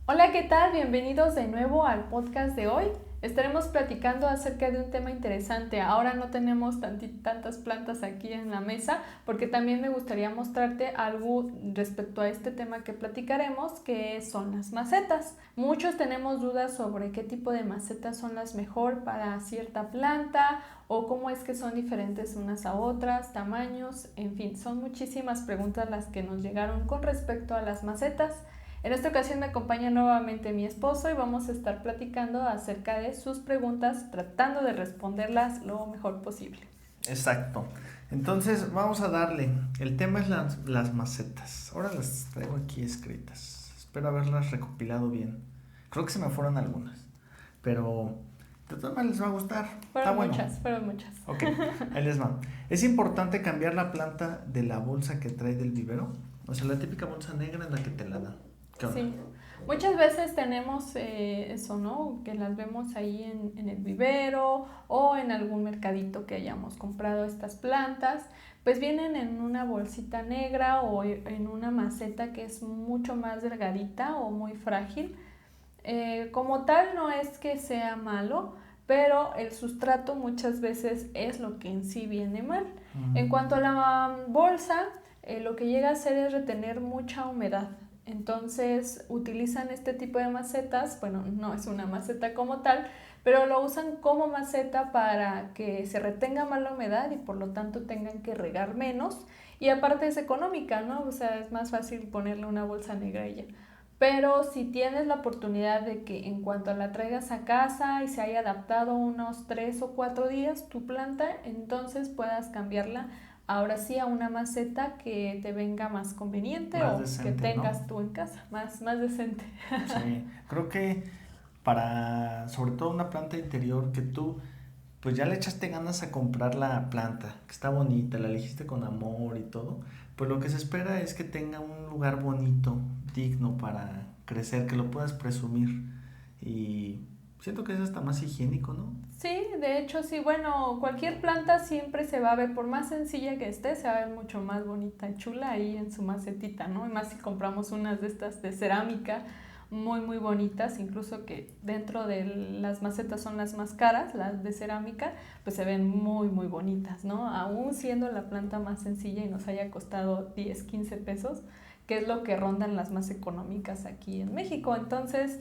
Hola, ¿qué tal? Bienvenidos de nuevo al podcast de hoy. Estaremos platicando acerca de un tema interesante. Ahora no tenemos tantas plantas aquí en la mesa porque también me gustaría mostrarte algo respecto a este tema que platicaremos, que son las macetas. Muchos tenemos dudas sobre qué tipo de macetas son las mejor para cierta planta o cómo es que son diferentes unas a otras, tamaños, en fin, son muchísimas preguntas las que nos llegaron con respecto a las macetas. En esta ocasión me acompaña nuevamente mi esposo y vamos a estar platicando acerca de sus preguntas, tratando de responderlas lo mejor posible. Exacto. Entonces vamos a darle. El tema es las macetas. Ahora las traigo aquí escritas. Espero haberlas recopilado bien. Creo que se me fueron algunas. Pero de todas maneras les va a gustar. Está bueno. Fueron muchas. Ok, ahí les va. Es importante cambiar la planta de la bolsa que trae del vivero. O sea, la típica bolsa negra en la que te la dan. ¿Qué onda? Sí, muchas veces tenemos eso, ¿no? Que las vemos ahí en el vivero o en algún mercadito que hayamos comprado estas plantas, pues vienen en una bolsita negra o en una maceta que es mucho más delgadita o muy frágil. Como tal no es que sea malo, pero el sustrato muchas veces es lo que en sí viene mal. En cuanto a la bolsa, lo que llega a hacer es retener mucha humedad. Entonces utilizan este tipo de macetas, bueno, no es una maceta como tal, pero lo usan como maceta para que se retenga más la humedad y por lo tanto tengan que regar menos. Y aparte es económica, ¿no? O sea, es más fácil ponerle una bolsa negra y ya. Pero si tienes la oportunidad de que en cuanto la traigas a casa y se haya adaptado unos 3 o 4 días tu planta, entonces puedas cambiarla ahora sí a una maceta que te venga más conveniente Más o que decente, ¿no? tengas tú en casa, más decente. Sí, creo que para, sobre todo una planta interior que tú, pues ya le echaste ganas a comprar la planta, que está bonita, la elegiste con amor y todo, pues lo que se espera es que tenga un lugar bonito, digno para crecer, que lo puedas presumir y siento que es hasta más higiénico, ¿no? Sí, de hecho sí, bueno, cualquier planta siempre se va a ver, por más sencilla que esté, se va a ver mucho más bonita y chula ahí en su macetita, ¿no? Y más si compramos unas de estas de cerámica muy bonitas, incluso que dentro de las macetas son las más caras, las de cerámica, pues se ven muy bonitas, ¿no? Aún siendo la planta más sencilla y nos haya costado 10, 15 pesos, que es lo que rondan las más económicas aquí en México. Entonces,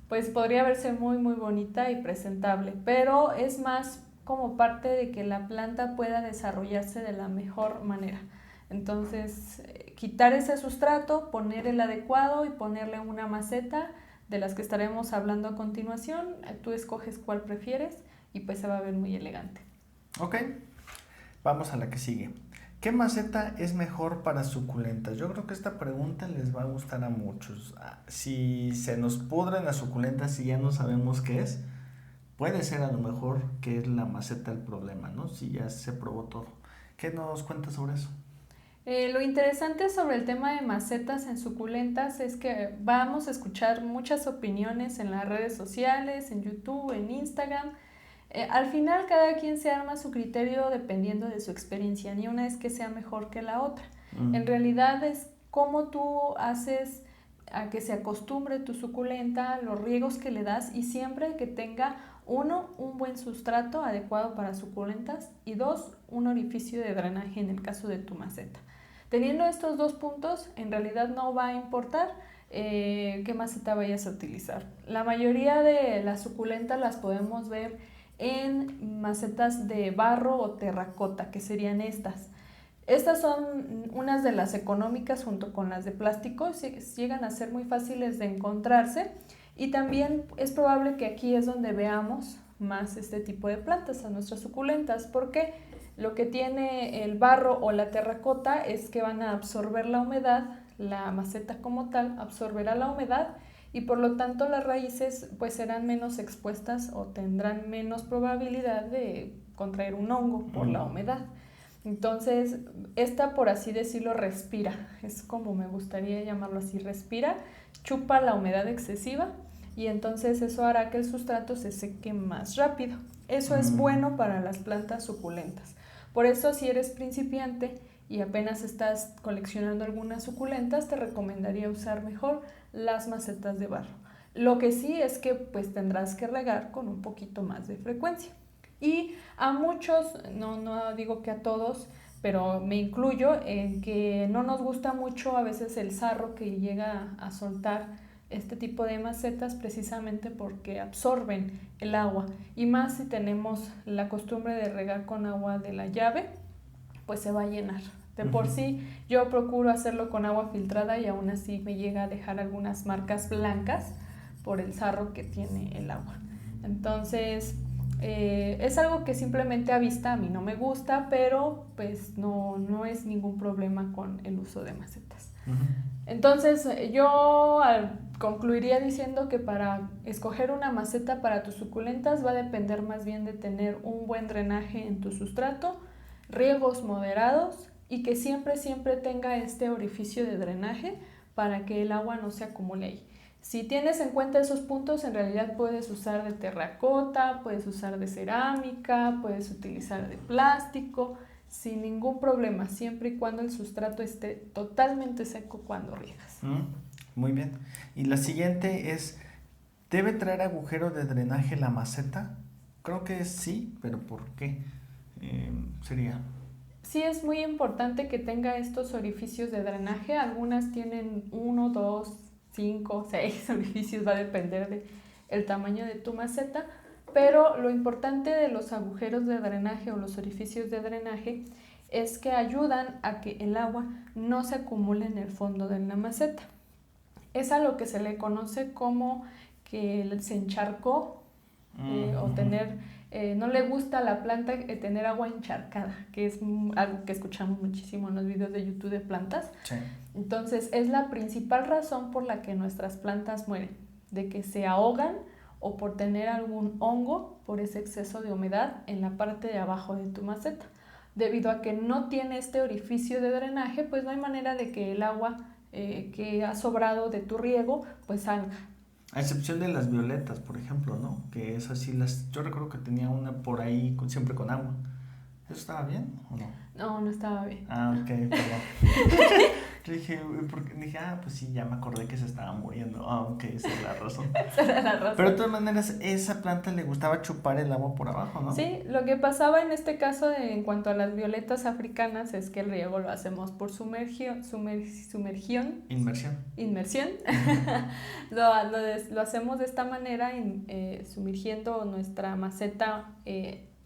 pues podría verse muy bonita y presentable, pero es más como parte de que la planta pueda desarrollarse de la mejor manera. Entonces, quitar ese sustrato, poner el adecuado y ponerle una maceta de las que estaremos hablando a continuación. Tú escoges cuál prefieres y pues se va a ver muy elegante. Ok, vamos a la que sigue. ¿Qué maceta es mejor para suculentas? Yo creo que esta pregunta les va a gustar a muchos. Si se nos pudren las suculentas y ya no sabemos qué es, puede ser a lo mejor que es la maceta el problema, ¿no? Si ya se probó todo. ¿Qué nos cuentas sobre eso? Lo interesante sobre el tema de macetas en suculentas es que vamos a escuchar muchas opiniones en las redes sociales, en YouTube, en Instagram. Al final cada quien se arma su criterio dependiendo de su experiencia, ni una es que sea mejor que la otra. En realidad es cómo tú haces a que se acostumbre tu suculenta, los riegos que le das y siempre que tenga uno, un buen sustrato adecuado para suculentas y dos, un orificio de drenaje en el caso de tu maceta. Teniendo estos dos puntos, en realidad no va a importar qué maceta vayas a utilizar. La mayoría de las suculentas las podemos ver en macetas de barro o terracota, que serían estas. Estas son unas de las económicas junto con las de plástico, llegan a ser muy fáciles de encontrarse y también es probable que aquí es donde veamos más este tipo de plantas, a nuestras suculentas, porque lo que tiene el barro o la terracota es que van a absorber la humedad, la maceta como tal absorberá la humedad y por lo tanto las raíces pues serán menos expuestas o tendrán menos probabilidad de contraer un hongo por la humedad. Entonces, esta por así decirlo respira, es como me gustaría llamarlo así, respira, chupa la humedad excesiva y entonces eso hará que el sustrato se seque más rápido. Eso es bueno para las plantas suculentas. Por eso si eres principiante y apenas estás coleccionando algunas suculentas, te recomendaría usar mejor las macetas de barro. Lo que sí es que pues tendrás que regar con un poquito más de frecuencia. Y a muchos, no digo que a todos, pero me incluyo en que no nos gusta mucho a veces el sarro que llega a soltar este tipo de macetas precisamente porque absorben el agua, y más si tenemos la costumbre de regar con agua de la llave, pues se va a llenar. De por sí yo procuro hacerlo con agua filtrada y aún así me llega a dejar algunas marcas blancas por el sarro que tiene el agua. Entonces es algo que simplemente a vista a mí no me gusta, pero pues no es ningún problema con el uso de macetas. Entonces yo concluiría diciendo que para escoger una maceta para tus suculentas va a depender más bien de tener un buen drenaje en tu sustrato, riegos moderados y que siempre tenga este orificio de drenaje para que el agua no se acumule ahí. Si tienes en cuenta esos puntos, en realidad puedes usar de terracota, puedes usar de cerámica, puedes utilizar de plástico, sin ningún problema, siempre y cuando el sustrato esté totalmente seco cuando riegas. Muy bien. Y la siguiente es, ¿debe traer agujero de drenaje la maceta? Creo que sí, pero ¿por qué? Sería... Sí, es muy importante que tenga estos orificios de drenaje. Algunas tienen 1, 2, 5, 6 orificios, va a depender del tamaño de tu maceta, pero lo importante de los agujeros de drenaje o los orificios de drenaje es que ayudan a que el agua no se acumule en el fondo de la maceta. Es a lo que se le conoce como que se encharcó o tener, no le gusta a la planta tener agua encharcada, que es algo que escuchamos muchísimo en los videos de YouTube de plantas. Sí. Entonces es la principal razón por la que nuestras plantas mueren, de que se ahogan o por tener algún hongo por ese exceso de humedad en la parte de abajo de tu maceta. Debido a que no tiene este orificio de drenaje, pues no hay manera de que el agua que ha sobrado de tu riego pues salga. A excepción de las violetas, por ejemplo, ¿no? Que esas sí yo recuerdo que tenía una por ahí siempre con agua. ¿Eso estaba bien o no? No estaba bien. Ah, ok, perdón. Dije, pues sí, ya me acordé que se estaba muriendo. Ah, ok, esa es la razón. Esa era la razón. Pero de todas maneras, esa planta le gustaba chupar el agua por abajo, ¿no? Sí, lo que pasaba en este caso en cuanto a las violetas africanas es que el riego lo hacemos por sumersión. Inmersión. Lo hacemos de esta manera, sumergiendo nuestra maceta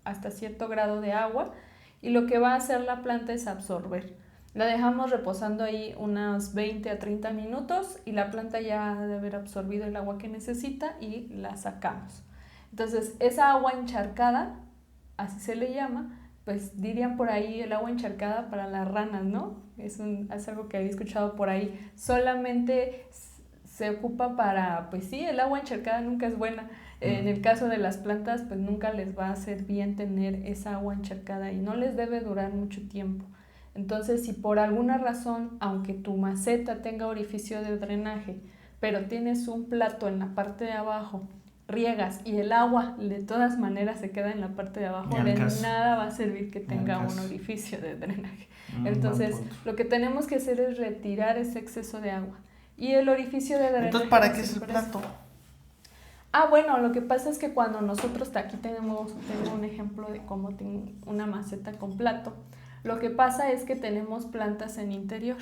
hasta cierto grado de agua, y lo que va a hacer la planta es absorber. La dejamos reposando ahí unos 20 a 30 minutos y la planta ya ha de haber absorbido el agua que necesita y la sacamos. Entonces, esa agua encharcada, así se le llama, pues dirían por ahí el agua encharcada para las ranas, ¿no? Es algo que había escuchado por ahí. Solamente se ocupa para, pues sí, el agua encharcada nunca es buena. En el caso de las plantas, pues nunca les va a hacer bien tener esa agua encharcada y no les debe durar mucho tiempo. Entonces, si por alguna razón, aunque tu maceta tenga orificio de drenaje, pero tienes un plato en la parte de abajo, riegas y el agua de todas maneras se queda en la parte de abajo, de nada va a servir que tenga un orificio de drenaje. Entonces, lo que tenemos que hacer es retirar ese exceso de agua. Y el orificio de drenaje... Entonces, ¿para qué es el plato? Bueno, lo que pasa es que cuando nosotros, aquí tengo un ejemplo de cómo tengo una maceta con plato. Lo que pasa es que tenemos plantas en interior,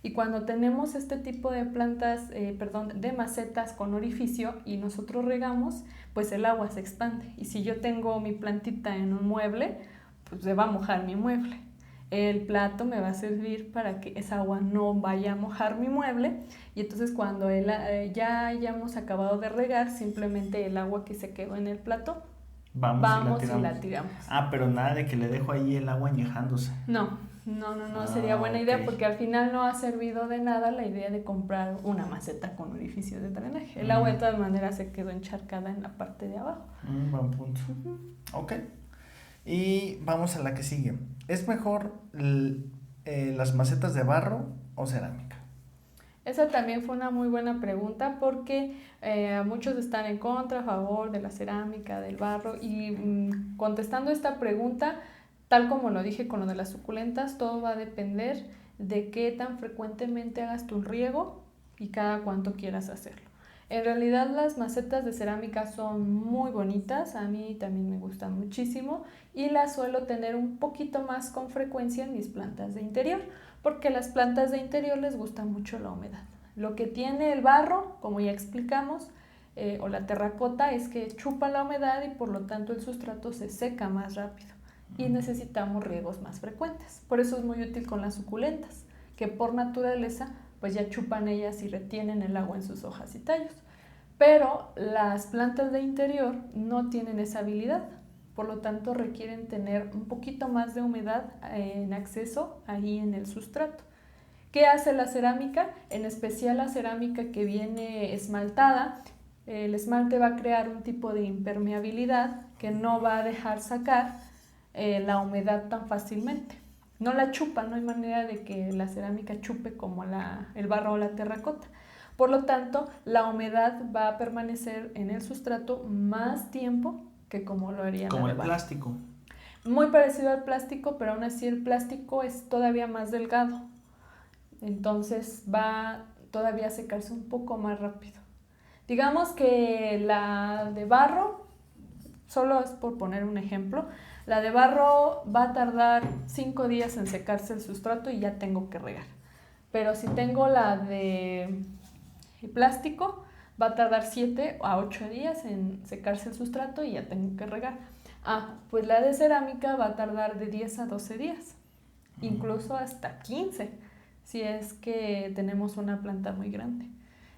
y cuando tenemos este tipo de plantas, de macetas con orificio y nosotros regamos, pues el agua se expande, y si yo tengo mi plantita en un mueble, pues se va a mojar mi mueble. El plato me va a servir para que esa agua no vaya a mojar mi mueble, y entonces cuando ya hayamos acabado de regar, simplemente el agua que se quedó en el plato, vamos y la tiramos. Pero nada de que le dejo ahí el agua añejándose. No, sería buena idea, porque al final no ha servido de nada la idea de comprar una maceta con orificio de drenaje. El agua de todas maneras se quedó encharcada en la parte de abajo. Buen punto. Ok. Y vamos a la que sigue. ¿Es mejor las macetas de barro o cerámica? Esa también fue una muy buena pregunta, porque muchos están en contra, a favor de la cerámica, del barro, y contestando esta pregunta, Tal como lo dije con lo de las suculentas, todo va a depender de qué tan frecuentemente hagas tu riego y cada cuánto quieras hacerlo. En realidad las macetas de cerámica son muy bonitas, a mí también me gustan muchísimo y las suelo tener un poquito más con frecuencia en mis plantas de interior, porque a las plantas de interior les gusta mucho la humedad. Lo que tiene el barro, como ya explicamos, o la terracota, es que chupa la humedad y por lo tanto el sustrato se seca más rápido y necesitamos riegos más frecuentes. Por eso es muy útil con las suculentas, que por naturaleza pues ya chupan ellas y retienen el agua en sus hojas y tallos. Pero las plantas de interior no tienen esa habilidad, por lo tanto requieren tener un poquito más de humedad en acceso ahí en el sustrato. ¿Qué hace la cerámica? En especial la cerámica que viene esmaltada. El esmalte va a crear un tipo de impermeabilidad que no va a dejar sacar la humedad tan fácilmente. No la chupa, no hay manera de que la cerámica chupe como el barro o la terracota. Por lo tanto, la humedad va a permanecer en el sustrato más tiempo que como lo haría como la de el barro. plástico. Muy parecido al plástico, pero aún así el plástico es todavía más delgado. Entonces va todavía a secarse un poco más rápido. Digamos que la de barro, solo es por poner un ejemplo, la de barro va a tardar 5 días en secarse el sustrato y ya tengo que regar. Pero si tengo la de plástico, va a tardar 7 a 8 días en secarse el sustrato y ya tengo que regar. Pues la de cerámica va a tardar de 10 a 12 días, incluso hasta 15, si es que tenemos una planta muy grande.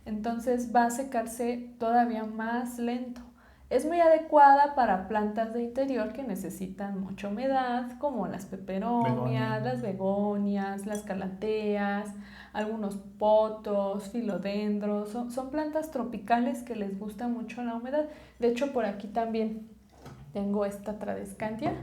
Entonces va a secarse todavía más lento. Es muy adecuada para plantas de interior que necesitan mucha humedad, como las peperonias, las begonias, las calateas, algunos potos, filodendros. Son plantas tropicales que les gusta mucho la humedad. De hecho, por aquí también tengo esta Tradescantia.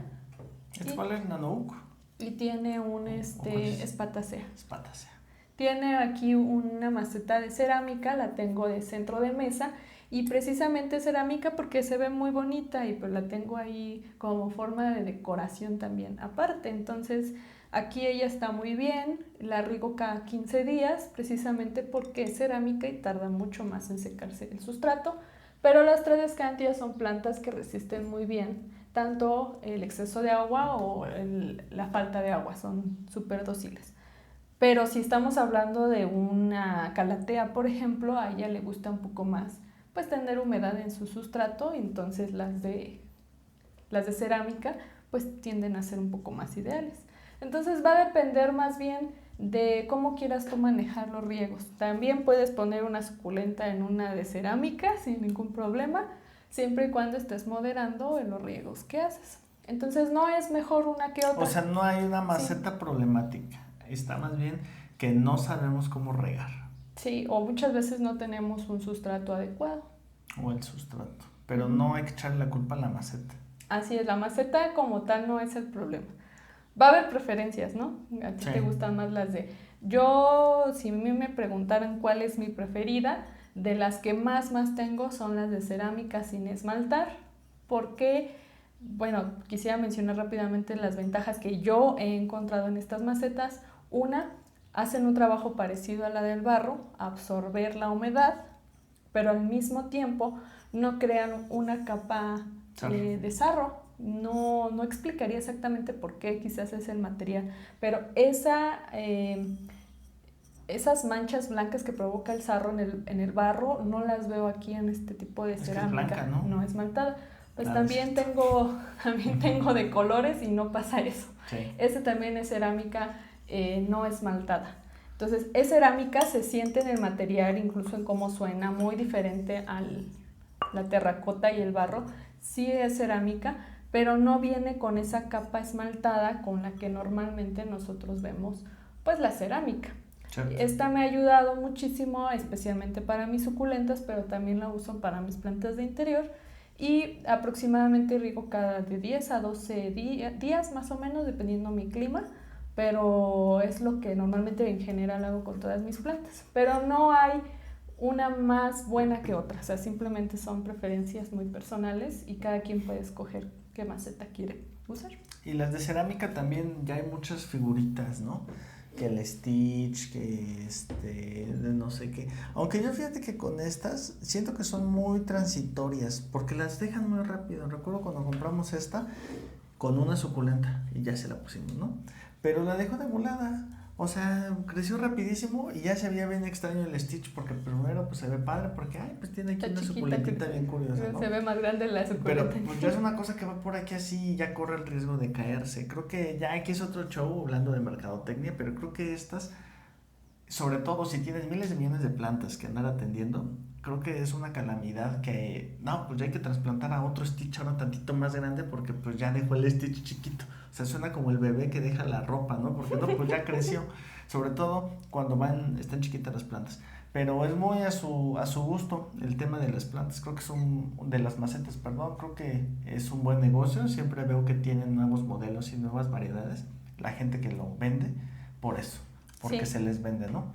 ¿Cuál es Nanook? Y tiene un espatacea. Espatacea. Tiene aquí una maceta de cerámica, la tengo de centro de mesa y precisamente cerámica porque se ve muy bonita y pues la tengo ahí como forma de decoración también aparte. Entonces aquí ella está muy bien, la riego cada 15 días precisamente porque es cerámica y tarda mucho más en secarse el sustrato, pero las Tradescantias son plantas que resisten muy bien tanto el exceso de agua o la falta de agua, son súper dóciles. Pero si estamos hablando de una calatea, por ejemplo, a ella le gusta un poco más pues tener humedad en su sustrato, y entonces las de cerámica pues tienden a ser un poco más ideales. Entonces va a depender más bien de cómo quieras tú manejar los riegos. También puedes poner una suculenta en una de cerámica sin ningún problema, siempre y cuando estés moderando en los riegos que haces. Entonces no es mejor una que otra. O sea, no hay una maceta problemática. Está más bien que no sabemos cómo regar. Sí, o muchas veces no tenemos un sustrato adecuado. O el sustrato. Pero no hay que echarle la culpa a la maceta. Así es, la maceta como tal no es el problema. Va a haber preferencias, ¿no? A ti te gustan más las de... Yo, si a mí me preguntaran cuál es mi preferida, de las que más tengo son las de cerámica sin esmaltar, porque, bueno, quisiera mencionar rápidamente las ventajas que yo he encontrado en estas macetas. Una, hacen un trabajo parecido a la del barro, absorber la humedad, pero al mismo tiempo no crean una capa de sarro. No explicaría exactamente por qué, quizás es el material, pero esas manchas blancas que provoca el sarro en el barro no las veo aquí en este tipo de cerámica. Es blanca, ¿no? No esmaltada. Pues también tengo de colores y no pasa eso. Sí. Ese también es cerámica no esmaltada. Entonces, es cerámica, se siente en el material, incluso en cómo suena, muy diferente a la terracota y el barro. Sí es cerámica, pero no viene con esa capa esmaltada con la que normalmente nosotros vemos pues la cerámica. Cierto. Esta me ha ayudado muchísimo, especialmente para mis suculentas, pero también la uso para mis plantas de interior, y aproximadamente riego cada de 10 a 12 días más o menos, dependiendo mi clima, pero es lo que normalmente en general hago con todas mis plantas. Pero no hay una más buena que otra, o sea, simplemente son preferencias muy personales y cada quien puede escoger qué maceta quiere usar. Y las de cerámica también ya hay muchas figuritas, ¿no? Que el Stitch, que de no sé qué. Aunque yo fíjate que con estas siento que son muy transitorias porque las dejan muy rápido. Recuerdo cuando compramos esta con una suculenta y ya se la pusimos, ¿no? Pero la dejó de volada. O sea, creció rapidísimo y ya se veía bien extraño el Stitch porque primero pues se ve padre porque, ay, pues tiene aquí Está una chiquita, suculentita bien curiosa, ¿no? Se ve más grande la suculenta. Pero pues ya es una cosa que va por aquí así y ya corre el riesgo de caerse. Creo que ya aquí es otro show hablando de mercadotecnia, pero creo que estas, sobre todo si tienes miles de millones de plantas que andar atendiendo, creo que es una calamidad que, no, pues ya hay que trasplantar a otro Stitch ahora tantito más grande porque pues ya dejó el Stitch chiquito. O sea, suena como el bebé que deja la ropa, ¿no? Porque no, pues ya creció. Sobre todo cuando están chiquitas las plantas. Pero es muy a su gusto el tema de las plantas. Creo que de las macetas, perdón, creo que es un buen negocio. Siempre veo que tienen nuevos modelos y nuevas variedades. La gente que lo vende, por eso, porque se les vende, ¿no?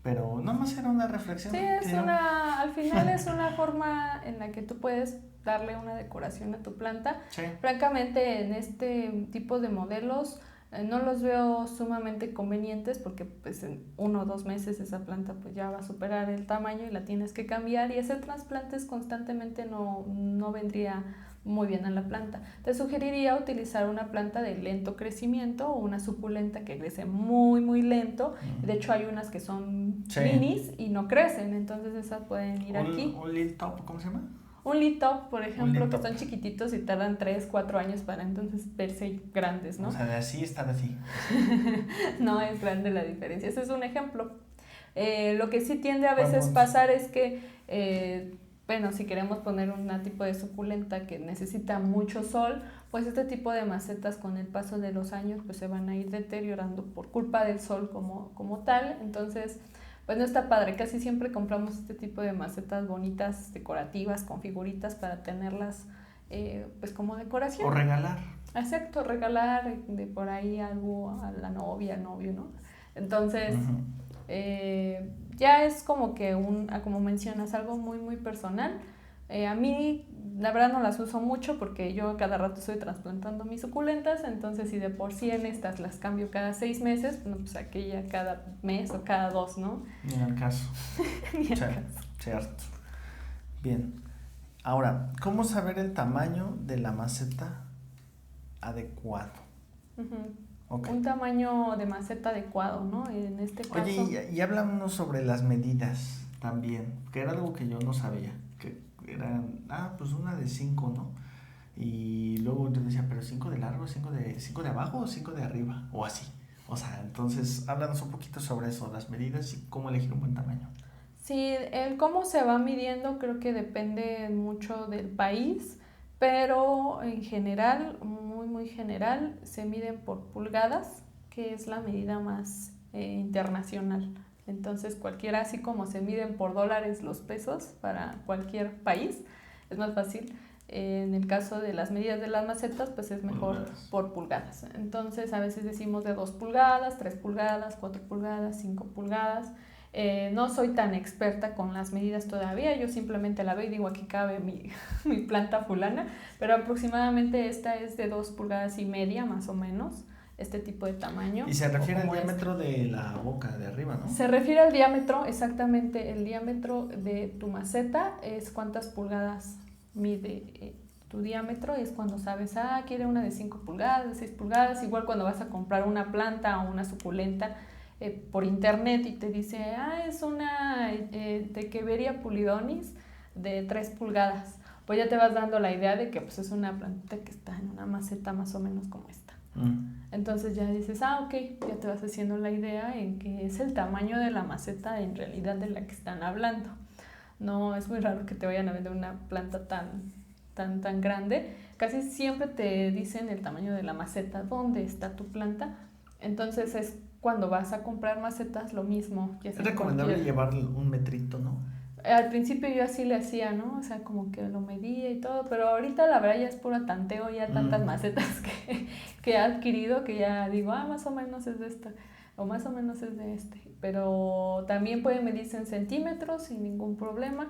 Pero nada más era una reflexión. Sí, al final es una forma en la que tú puedes darle una decoración a tu planta. Sí. Francamente, en este tipo de modelos no los veo sumamente convenientes porque pues en 1 o 2 meses esa planta pues ya va a superar el tamaño y la tienes que cambiar, y hacer trasplantes constantemente no vendría muy bien a la planta. Te sugeriría utilizar una planta de lento crecimiento o una suculenta que crece muy muy lento. De hecho hay unas que son minis y no crecen, entonces esas pueden ir aquí. ¿Un Lil Top, cómo se llama? Un Lil Top, por ejemplo, que son chiquititos y tardan 3, 4 años para entonces verse grandes, ¿no? O sea, de así están así. No es grande la diferencia, ese es un ejemplo. Lo que sí tiende a veces pasar es que, bueno, si queremos poner un tipo de suculenta que necesita mucho sol, pues este tipo de macetas con el paso de los años pues se van a ir deteriorando por culpa del sol como tal. Entonces pues no está padre. Casi siempre compramos este tipo de macetas bonitas, decorativas, con figuritas para tenerlas pues como decoración. O regalar. Exacto, regalar de por ahí algo a la novia, al novio, ¿no? Entonces, ya es como que como mencionas, algo muy, muy personal. A mí, la verdad, no las uso mucho porque yo cada rato estoy trasplantando mis suculentas, entonces si de por sí en estas las cambio cada 6 meses, bueno, pues aquella cada mes o cada 2, ¿no? Ni al caso. Cierto. Bien. Ahora, ¿cómo saber el tamaño de la maceta adecuado? Un tamaño de maceta adecuado, ¿no? En este caso... Oye, y háblanos sobre las medidas también, que era algo que yo no sabía, que eran, pues una de 5, ¿no? Y luego yo decía, pero 5 de largo, 5 de abajo o 5 de arriba, o así. O sea, entonces háblanos un poquito sobre eso, las medidas y cómo elegir un buen tamaño. Sí, el cómo se va midiendo creo que depende mucho del país, pero en general, muy muy general, se miden por pulgadas, que es la medida más internacional. Entonces cualquiera, así como se miden por dólares los pesos para cualquier país, es más fácil. En el caso de las medidas de las macetas, pues es mejor por pulgadas. Entonces a veces decimos de 2 pulgadas, 3 pulgadas, 4 pulgadas, 5 pulgadas. No soy tan experta con las medidas todavía, yo simplemente la veo y digo aquí cabe mi planta fulana, pero aproximadamente esta es de 2 pulgadas y media más o menos, este tipo de tamaño. Y se refiere al diámetro de la boca de arriba, ¿no? Se refiere al diámetro, exactamente, el diámetro de tu maceta es cuántas pulgadas mide tu diámetro, es cuando sabes, quiere una de 5 pulgadas, de 6 pulgadas, igual cuando vas a comprar una planta o una suculenta por internet y te dice, es una Techeveria pulidonis de 3 pulgadas, pues ya te vas dando la idea de que pues es una plantita que está en una maceta más o menos como esta. Entonces ya dices, ok, ya te vas haciendo la idea en que es el tamaño de la maceta en realidad de la que están hablando. No, es muy raro que te vayan a vender una planta tan grande. Casi siempre te dicen el tamaño de la maceta, dónde está tu planta. Entonces es cuando vas a comprar macetas lo mismo. Es recomendable llevar un metrito, ¿no? Al principio yo así le hacía, ¿no? O sea, como que lo medía y todo, pero ahorita la verdad ya es puro tanteo, ya tantas macetas que he adquirido que ya digo, más o menos es de esta, o más o menos es de este. Pero también puede medirse en centímetros sin ningún problema.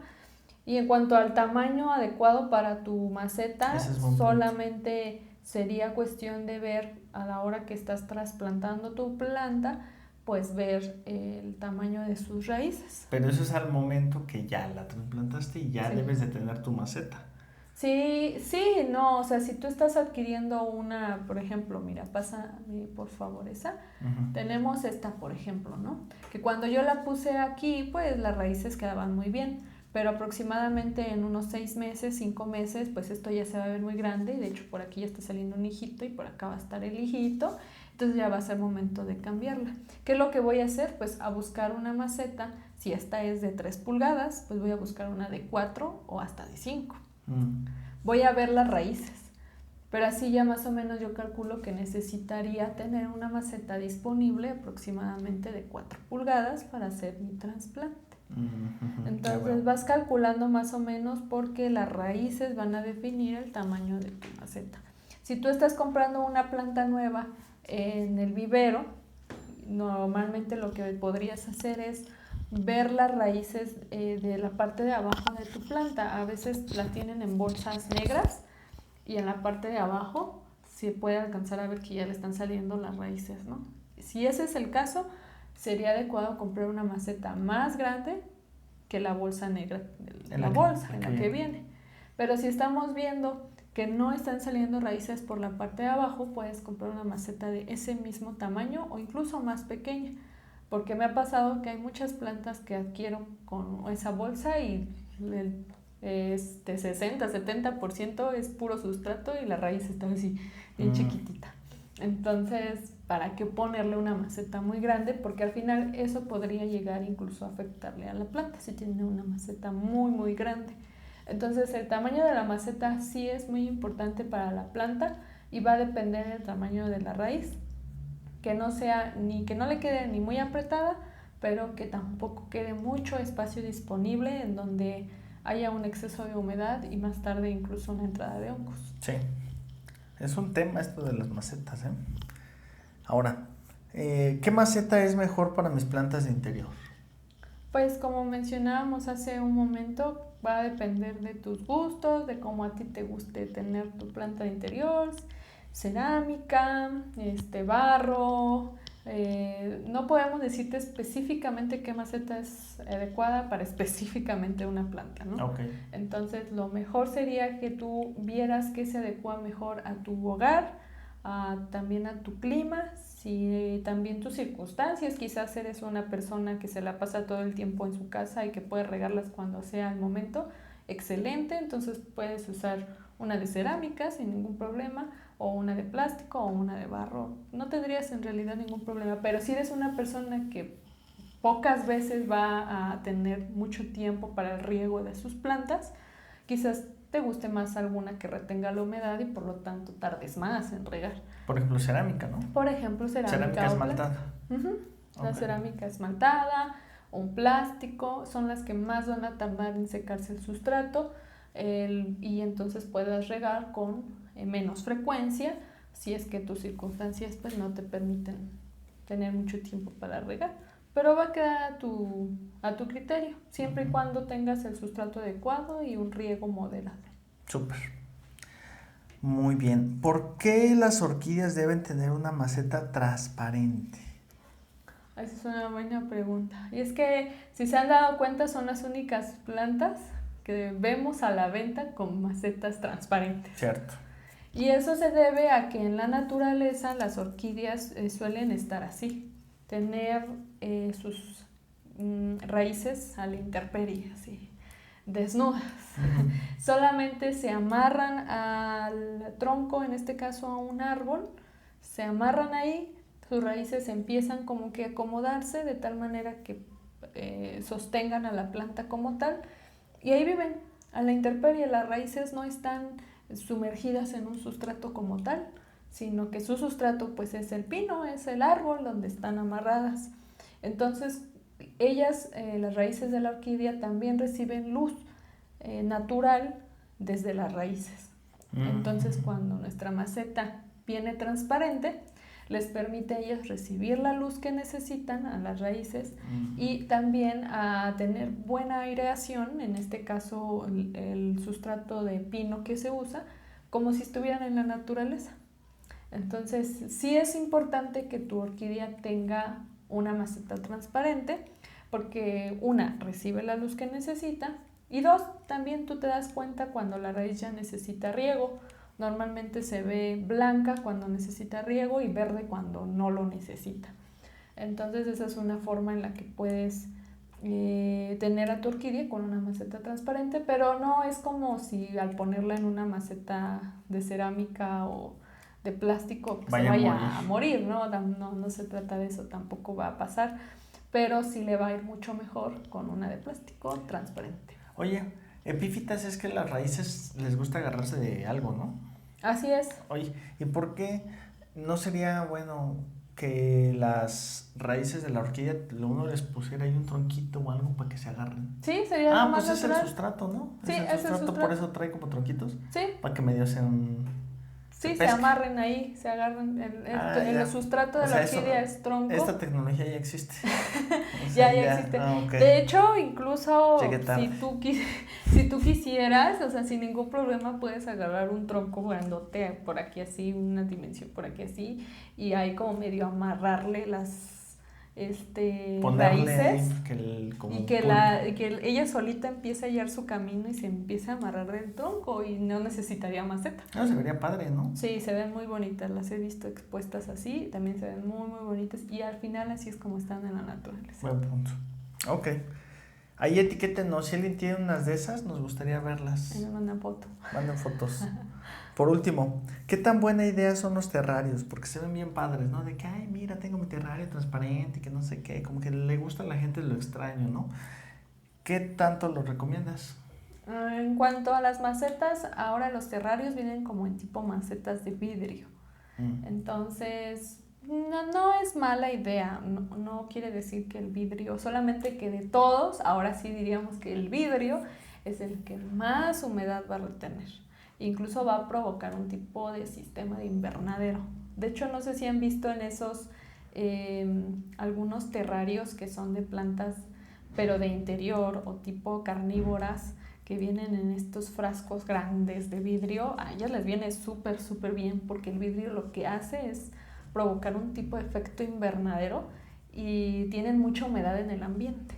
Y en cuanto al tamaño adecuado para tu maceta, Ese es buen punto. solamente sería cuestión de ver a la hora que estás trasplantando tu planta, pues ver el tamaño de sus raíces. Pero eso es al momento que ya la trasplantaste y ya Sí. debes de tener tu maceta. Sí, sí, no, o sea, si tú estás adquiriendo una, por ejemplo, mira, pásame por favor esa, Ujú. tenemos esta, por ejemplo, ¿no? Que cuando yo la puse aquí, pues las raíces quedaban muy bien, pero aproximadamente en unos 6 meses, 5 meses, pues esto ya se va a ver muy grande, y de hecho por aquí ya está saliendo un hijito y por acá va a estar el hijito, entonces ya va a ser momento de cambiarla. ¿Qué es lo que voy a hacer? Pues a buscar una maceta, si esta es de 3 pulgadas, pues voy a buscar una de 4 o hasta de 5. Voy a ver las raíces, pero así ya más o menos yo calculo que necesitaría tener una maceta disponible aproximadamente de 4 pulgadas para hacer mi trasplante. Entonces vas calculando más o menos porque las raíces van a definir el tamaño de tu maceta. Si tú estás comprando una planta nueva en el vivero, normalmente lo que podrías hacer es ver las raíces de la parte de abajo de tu planta. A veces la tienen en bolsas negras y en la parte de abajo se puede alcanzar a ver que ya le están saliendo las raíces, ¿no? Si ese es el caso, sería adecuado comprar una maceta más grande que la bolsa negra, en la que viene. Pero si estamos viendo que no están saliendo raíces por la parte de abajo, puedes comprar una maceta de ese mismo tamaño o incluso más pequeña, porque me ha pasado que hay muchas plantas que adquiero con esa bolsa y el 60-70% es puro sustrato y la raíz está así bien chiquitita. Entonces, ¿para qué ponerle una maceta muy grande? Porque al final eso podría llegar incluso a afectarle a la planta si tiene una maceta muy muy grande. Entonces el tamaño de la maceta sí es muy importante para la planta y va a depender del tamaño de la raíz, que no sea ni que no le quede ni muy apretada, pero que tampoco quede mucho espacio disponible en donde haya un exceso de humedad y más tarde incluso una entrada de hongos. Sí, es un tema esto de las macetas, ¿eh? Ahora, ¿qué maceta es mejor para mis plantas de interior? Pues como mencionábamos hace un momento, va a depender de tus gustos, de cómo a ti te guste tener tu planta de interior, cerámica, barro. No podemos decirte específicamente qué maceta es adecuada para específicamente una planta, ¿no? Okay. Entonces lo mejor sería que tú vieras qué se adecua mejor a tu hogar, también a tu clima, si también tus circunstancias, quizás eres una persona que se la pasa todo el tiempo en su casa y que puede regarlas cuando sea el momento, excelente, entonces puedes usar una de cerámica sin ningún problema, o una de plástico o una de barro, no tendrías en realidad ningún problema, pero si eres una persona que pocas veces va a tener mucho tiempo para el riego de sus plantas, quizás te guste más alguna que retenga la humedad y por lo tanto tardes más en regar. Por ejemplo, cerámica, ¿no? Por ejemplo, cerámica esmaltada. La cerámica esmaltada, un plástico, son las que más van a tardar en secarse el sustrato y entonces puedas regar con menos frecuencia si es que tus circunstancias pues no te permiten tener mucho tiempo para regar. Pero va a quedar a tu criterio, siempre y cuando tengas el sustrato adecuado y un riego moderado. Súper. Muy bien. ¿Por qué las orquídeas deben tener una maceta transparente? Esa es una buena pregunta. Y es que, si se han dado cuenta, son las únicas plantas que vemos a la venta con macetas transparentes. Cierto. Y eso se debe a que en la naturaleza las orquídeas suelen estar así, tener sus raíces a la intemperie, así, desnudas. Solamente se amarran al tronco, en este caso a un árbol, se amarran ahí, sus raíces empiezan como que a acomodarse de tal manera que sostengan a la planta como tal, y ahí viven a la intemperie. Las raíces no están sumergidas en un sustrato como tal, sino que su sustrato pues es el pino, es el árbol donde están amarradas. Entonces ellas, las raíces de la orquídea, también reciben luz natural desde las raíces. Entonces cuando nuestra maceta viene transparente, les permite a ellas recibir la luz que necesitan a las raíces y también a tener buena aireación, en este caso el sustrato de pino que se usa, como si estuvieran en la naturaleza. Entonces, sí es importante que tu orquídea tenga una maceta transparente, porque una, recibe la luz que necesita, y dos, también tú te das cuenta cuando la raíz ya necesita riego. Normalmente se ve blanca cuando necesita riego y verde cuando no lo necesita. Entonces esa es una forma en la que puedes tener a tu orquídea con una maceta transparente, pero no es como si al ponerla en una maceta de cerámica o de plástico pues se vaya a morir, ¿no? No se trata de eso, tampoco va a pasar, pero sí le va a ir mucho mejor con una de plástico transparente. Oye, epífitas es que las raíces les gusta agarrarse de algo, ¿no? Así es. Oye, ¿y por qué no sería bueno que las raíces de la orquídea uno les pusiera ahí un tronquito o algo para que se agarren? Sí, sería lo más pues natural. Es el sustrato, ¿no? Sí, es el sustrato, por eso trae como tronquitos. Sí. Para que medio Sí, se amarren ahí, se agarran. El sustrato de la orquídea es tronco. Esta tecnología ya existe. Ya existe. Okay. De hecho, incluso si tú quisieras, o sea, sin ningún problema puedes agarrar un tronco grandote por aquí así, una dimensión por aquí así, y ahí como medio amarrarle las raíces y que ella solita empiece a hallar su camino y se empiece a amarrar del tronco y no necesitaría maceta. Se vería padre, ¿no? Sí, se ven muy bonitas, las he visto expuestas así, también se ven muy muy bonitas y al final así es como están en la naturaleza. Buen punto. Ok. Ahí etiquétenos, si alguien tiene unas de esas, nos gustaría verlas. Me mandan foto. Manden fotos. Por último, ¿qué tan buena idea son los terrarios? Porque se ven bien padres, ¿no? De que, ay, mira, tengo mi terrario transparente y que no sé qué. Como que le gusta a la gente lo extraño, ¿no? ¿Qué tanto lo recomiendas? En cuanto a las macetas, ahora los terrarios vienen como en tipo macetas de vidrio. Entonces, no es mala idea. No quiere decir que el vidrio, solamente que de todos, ahora sí diríamos que el vidrio es el que más humedad va a retener. Incluso va a provocar un tipo de sistema de invernadero. De hecho, no sé si han visto en esos algunos terrarios que son de plantas, pero de interior o tipo carnívoras, que vienen en estos frascos grandes de vidrio. A ellas les viene súper, súper bien porque el vidrio lo que hace es provocar un tipo de efecto invernadero y tienen mucha humedad en el ambiente.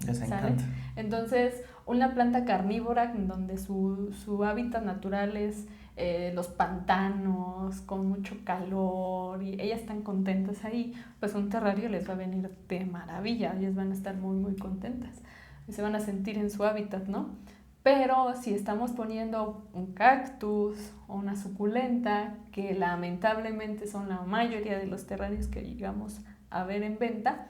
Les encanta. Entonces, una planta carnívora en donde su hábitat natural es los pantanos con mucho calor y ellas están contentas ahí, pues un terrario les va a venir de maravilla, ellas van a estar muy muy contentas y se van a sentir en su hábitat, ¿no? Pero si estamos poniendo un cactus o una suculenta, que lamentablemente son la mayoría de los terrarios que llegamos a ver en venta,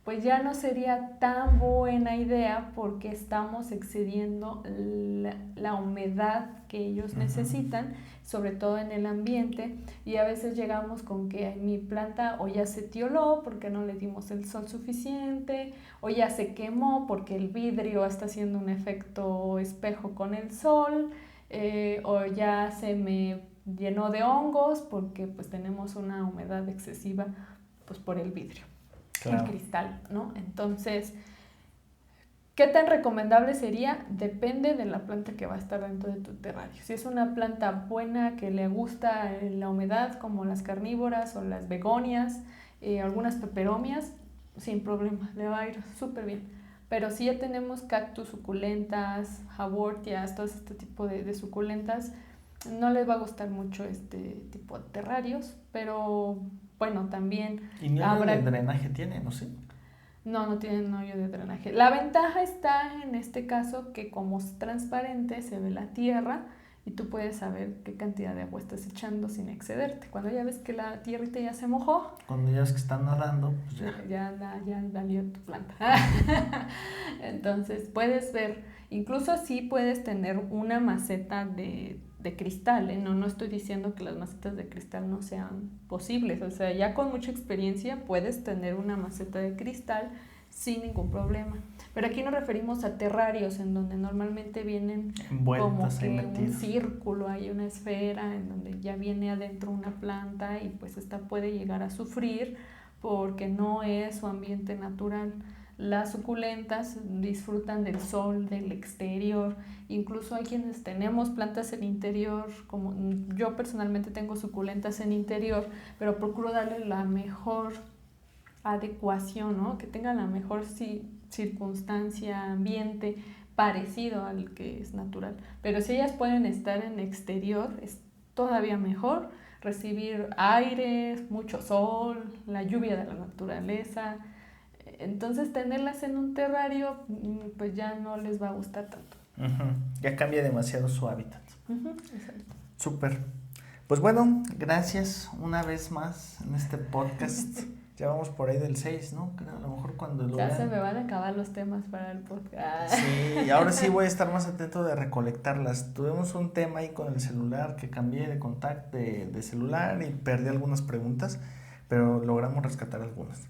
pues ya no sería tan buena idea porque estamos excediendo la humedad que ellos necesitan, sobre todo en el ambiente, y a veces llegamos con que mi planta o ya se tioló porque no le dimos el sol suficiente, o ya se quemó porque el vidrio está haciendo un efecto espejo con el sol, o ya se me llenó de hongos porque pues tenemos una humedad excesiva pues por el vidrio. Claro. El cristal, ¿no? Entonces, ¿qué tan recomendable sería? Depende de la planta que va a estar dentro de tu terrario. Si es una planta buena que le gusta la humedad, como las carnívoras o las begonias, algunas peperomias, sin problema, le va a ir súper bien. Pero si ya tenemos cactus, suculentas, hawortias, todo este tipo de suculentas, no les va a gustar mucho este tipo de terrarios, pero bueno, también... ¿Y ni hoyo de drenaje tiene, no sé? No tienen hoyo de drenaje. La ventaja está en este caso que como es transparente, se ve la tierra y tú puedes saber qué cantidad de agua estás echando sin excederte. Cuando ya ves que la tierrita ya se mojó... Cuando ya ves que están nadando, pues ya valió tu planta. Entonces puedes ver, incluso sí puedes tener una maceta de cristal, ¿eh? No estoy diciendo que las macetas de cristal no sean posibles, o sea, ya con mucha experiencia puedes tener una maceta de cristal sin ningún problema. Pero aquí nos referimos a terrarios en donde normalmente vienen Envueltas como ahí que un metidas. círculo, hay una esfera en donde ya viene adentro una planta y pues esta puede llegar a sufrir porque no es su ambiente natural. Las suculentas disfrutan del sol, del exterior, incluso hay quienes tenemos plantas en interior, como yo personalmente tengo suculentas en interior, pero procuro darle la mejor adecuación, ¿no? Que tenga la mejor circunstancia, ambiente parecido al que es natural. Pero si ellas pueden estar en exterior, es todavía mejor recibir aire, mucho sol, la lluvia de la naturaleza. Entonces tenerlas en un terrario pues ya no les va a gustar tanto. Ya cambia demasiado su hábitat. Exacto. Súper. Pues bueno, gracias una vez más en este podcast. Ya vamos por ahí del 6, ¿no? Creo, a lo mejor cuando lo Ya vean. se me van a acabar los temas para el podcast. Sí, ahora sí voy a estar más atento de recolectarlas. Tuvimos un tema ahí con el celular que cambié de contacto de celular y perdí algunas preguntas, pero logramos rescatar algunas.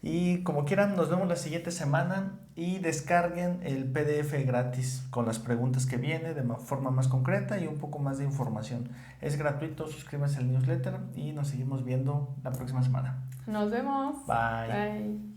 Y como quieran, nos vemos la siguiente semana y descarguen el PDF gratis con las preguntas que viene de forma más concreta y un poco más de información. Es gratuito, suscríbanse al newsletter y nos seguimos viendo la próxima semana. Nos vemos. Bye. Bye.